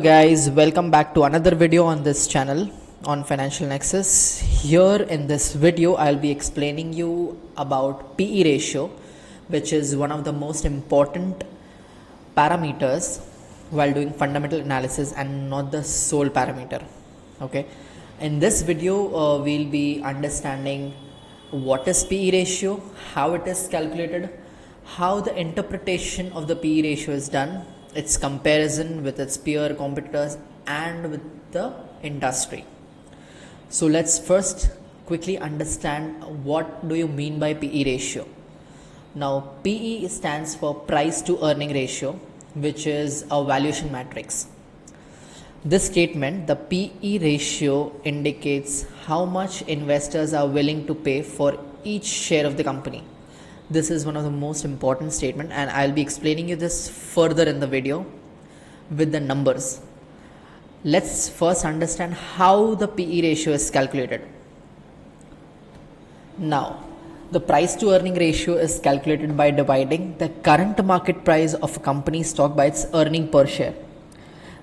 Guys, welcome back to another video on this channel on Financial Nexus. Here in this video I'll be explaining you about PE ratio, which is one of the most important parameters while doing fundamental analysis and not the sole parameter. Okay, in this video we'll be understanding what is PE ratio, how it is calculated, how the interpretation of the PE ratio is done, its comparison with its peer competitors and with the industry. So let's first quickly understand what do you mean by PE ratio. Now PE stands for price to earning ratio, which is a valuation matrix. This statement, the PE ratio, indicates how much investors are willing to pay for each share of the company. This is one of the most important statement, and I'll be explaining you this further in the video with the numbers. Let's first understand how the PE ratio is calculated. Now, the price to earning ratio is calculated by dividing the current market price of a company's stock by its earning per share.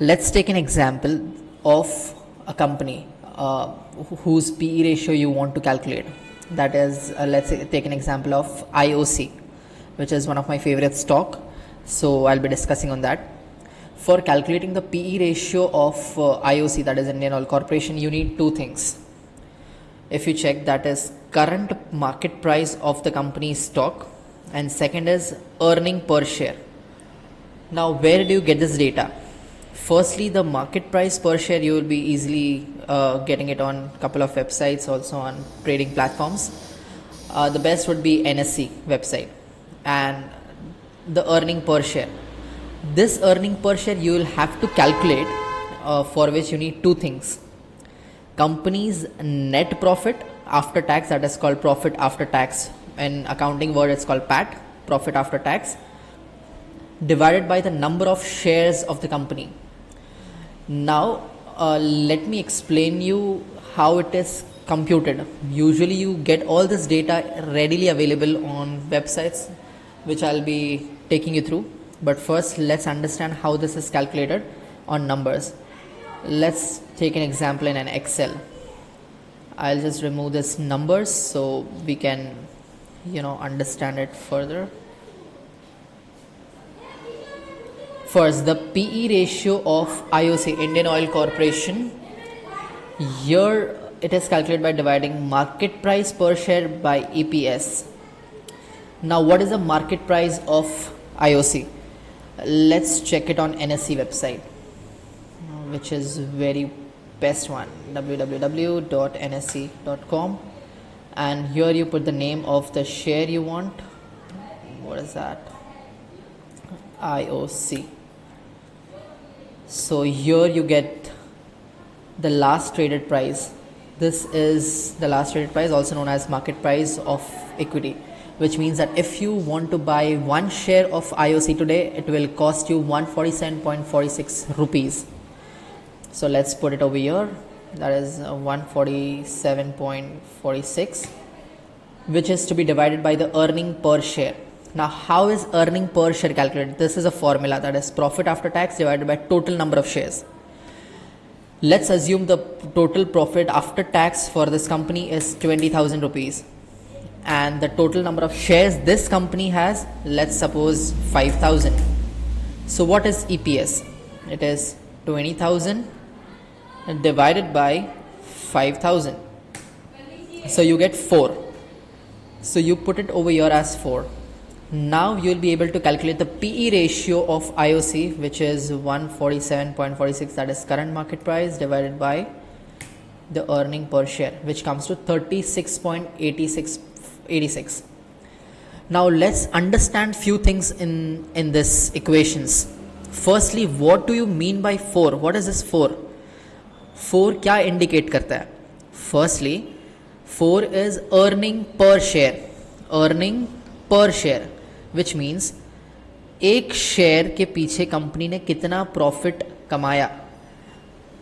Let's take an example of a company whose PE ratio you want to calculate. That is, let's take an example of IOC, which is one of my favorite stock. So I'll be discussing on that. For calculating the PE ratio of IOC, that is Indian Oil Corporation, you need two things. If you check, that is current market price of the company's stock, and second is earning per share. Now, where do you get this data? Firstly, the market price per share, you will be easily getting it on a couple of websites, also on trading platforms. The best would be NSE website. And the earning per share. This earning per share you will have to calculate, for which you need two things. Company's net profit after tax, that is called profit after tax. In accounting word, it's called PAT, profit after tax, divided by the number of shares of the company. Now let me explain you how it is computed. Usually you get all this data readily available on websites, which I'll be taking you through. But first let's understand how this is calculated on numbers. Let's take an example in an Excel. I'll just remove this numbers so we can understand it further. First, the PE ratio of IOC, Indian Oil Corporation. Here it is calculated by dividing market price per share by EPS. Now, what is the market price of IOC? Let's check it on NSE website, which is very best one, www.nse.com, and here you put the name of the share you want. What is that? IOC. So here you get the last traded price. This is the last traded price, also known as market price of equity, which means that if you want to buy one share of IOC today, it will cost you 147.46 rupees. So let's put it over here. That is 147.46, which is to be divided by the earning per share. Now, how is earning per share calculated? This is a formula, that is profit after tax divided by total number of shares. Let's assume the total profit after tax for this company is 20,000 rupees. And the total number of shares this company has, let's suppose 5,000. So what is EPS? It is 20,000 divided by 5,000. So you get 4. So you put it over here as 4. Now you will be able to calculate the PE ratio of IOC, which is 147.46, that is current market price divided by the earning per share, which comes to 36.86. Now let's understand few things in this equations. Firstly, what do you mean by 4? What is this 4? 4 क्या indicate करता है? Firstly, 4 is earning per share. Earning per share, which means एक share के पीछे company ने कितना profit कमाया,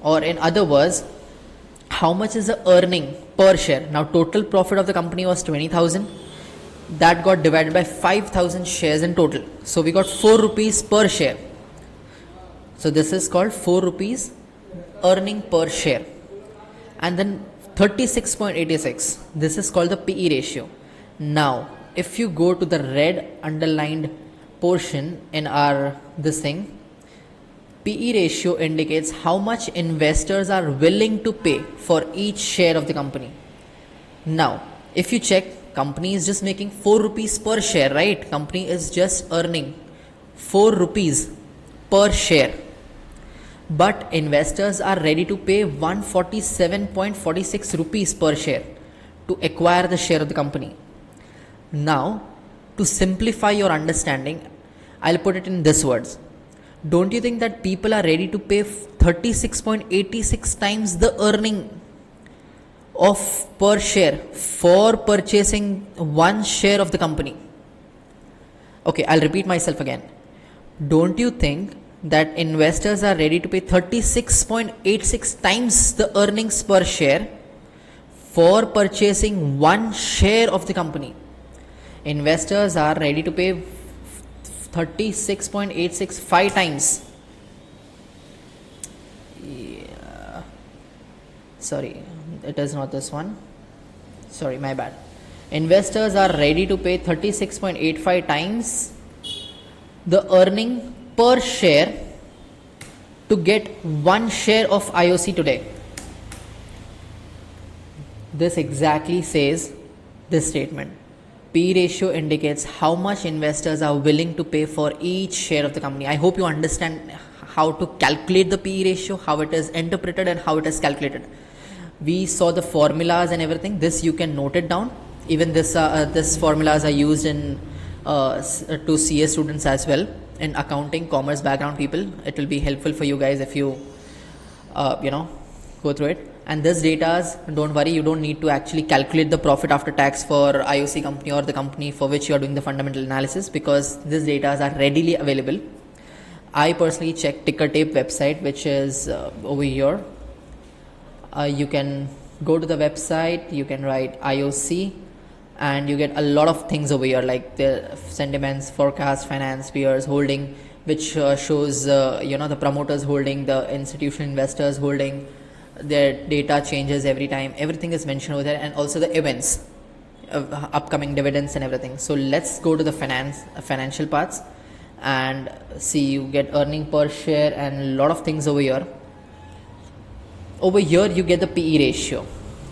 और in other words, how much is the earning per share. Now total profit of the company was 20,000. That got divided by 5,000 shares in total. So we got 4 rupees per share. So this is called 4 rupees earning per share. And then 36.86, this is called the PE ratio. Now, if you go to the red underlined portion in our this thing, PE ratio indicates how much investors are willing to pay for each share of the company. Now, if you check, company is just making 4 rupees per share, right? Company is just earning 4 rupees per share. But investors are ready to pay 147.46 rupees per share to acquire the share of the company. Now, to simplify your understanding, I'll put it in this words. Don't you think that people are ready to pay 36.86 times the earning of per share for purchasing one share of the company? Okay, I'll repeat myself again. Don't you think that investors are ready to pay 36.86 times the earnings per share for purchasing one share of the company? Investors are ready to pay 36.865 times. Yeah. Sorry, it is not this one. Sorry, my bad. Investors are ready to pay 36.85 times the earning per share to get one share of IOC today. This exactly says this statement. P ratio indicates how much investors are willing to pay for each share of the company. I hope you understand how to calculate the P ratio, how it is interpreted and how it is calculated. We saw the formulas and everything. This you can note it down. Even this formulas are used in to CA students as well, in accounting, commerce background people. It will be helpful for you guys if you go through it. And this data, don't worry, you don't need to actually calculate the profit after tax for IOC company or the company for which you are doing the fundamental analysis, because these data are readily available. I personally check Ticker Tape website, which is over here. You can go to the website, you can write IOC, and you get a lot of things over here, like the sentiments, forecast, finance, peers, holding, which shows the promoters holding, the institutional investors holding. Their data changes every time. Everything is mentioned over there, and also the events, upcoming dividends and everything. So let's go to the financial parts and see. You get earning per share and a lot of things over here. Over here you get the PE ratio.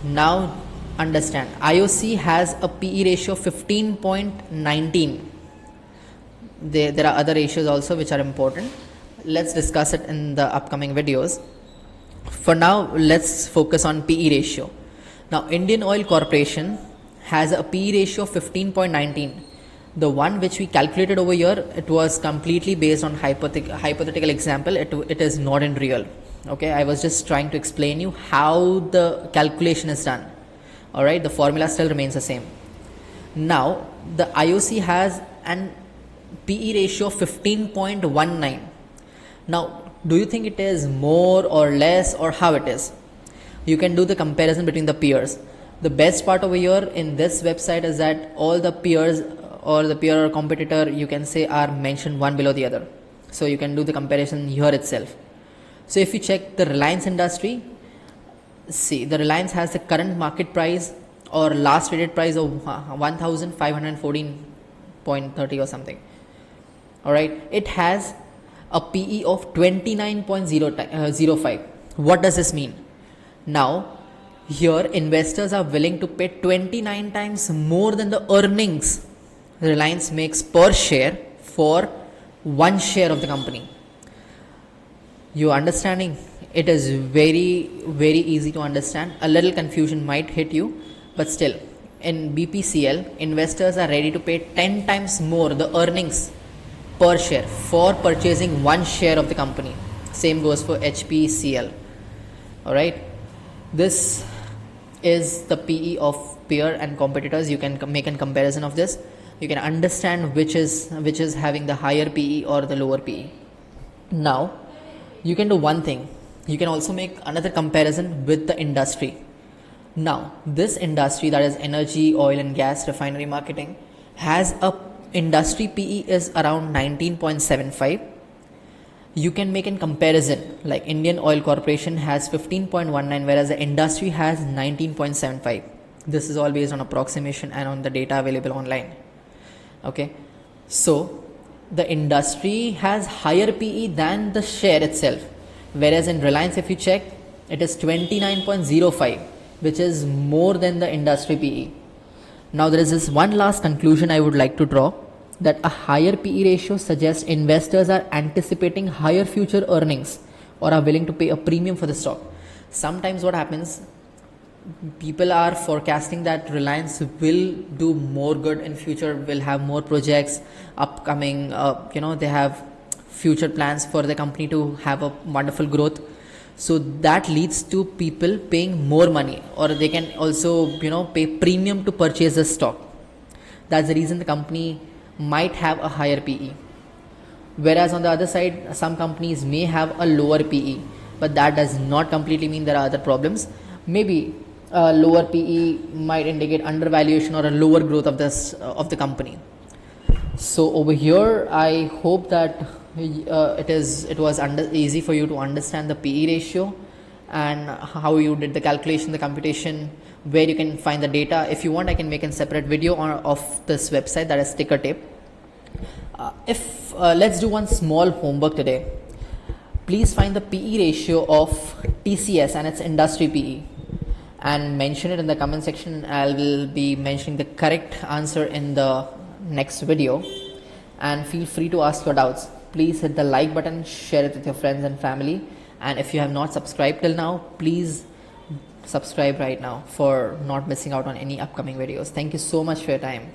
Now understand, IOC has a PE ratio of 15.19. There are other ratios also which are important. Let's discuss it in the upcoming videos. For now, let's focus on PE ratio. Now, Indian Oil Corporation has a PE ratio of 15.19. The one which we calculated over here, it was completely based on hypothetical example. It is not in real. Okay, I was just trying to explain you how the calculation is done. Alright, the formula still remains the same. Now, the IOC has an PE ratio of 15.19. Now, do you think it is more or less, or how it is? You can do the comparison between the peers. The best part over here in this website is that all the peers or the peer or competitor, you can say, are mentioned one below the other. So you can do the comparison here itself. So if you check the Reliance industry, see, the Reliance has the current market price or last traded price of 1514.30 or something. Alright, it has a PE of 29.05. What does this mean? Now, here investors are willing to pay 29 times more than the earnings Reliance makes per share for one share of the company. You understanding? It is very, very easy to understand. A little confusion might hit you, but still, in BPCL, investors are ready to pay 10 times more the earnings per share for purchasing one share of the company. Same goes for HPCL. Alright, this is the PE of peer and competitors. You can make a comparison of this. You can understand which is having the higher PE or the lower PE. Now, you can do one thing. You can also make another comparison with the industry. Now, this industry, that is energy, oil and gas, refinery marketing, has a industry PE is around 19.75, you can make a comparison, like Indian Oil Corporation has 15.19 whereas the industry has 19.75. This is all based on approximation and on the data available online. Okay, so the industry has higher PE than the share itself, whereas in Reliance, if you check, it is 29.05, which is more than the industry PE. Now there is this one last conclusion I would like to draw, that a higher PE ratio suggests investors are anticipating higher future earnings or are willing to pay a premium for the stock. Sometimes what happens, people are forecasting that Reliance will do more good in future, will have more projects upcoming, they have future plans for the company to have a wonderful growth. So that leads to people paying more money, or they can also pay premium to purchase the stock. That's the reason the company might have a higher PE. Whereas on the other side, some companies may have a lower PE, but that does not completely mean there are other problems. Maybe a lower PE might indicate undervaluation or a lower growth of the company. So over here, I hope that it was easy for you to understand the PE ratio and how you did the calculation, the computation, where you can find the data. If you want, I can make a separate video of this website, that is Ticker Tape. Let's do one small homework today. Please find the PE ratio of TCS and its industry PE and mention it in the comment section. I will be mentioning the correct answer in the next video, and feel free to ask your doubts. Please hit the like button, share it with your friends and family, and if you have not subscribed till now, please subscribe right now for not missing out on any upcoming videos. Thank you so much for your time.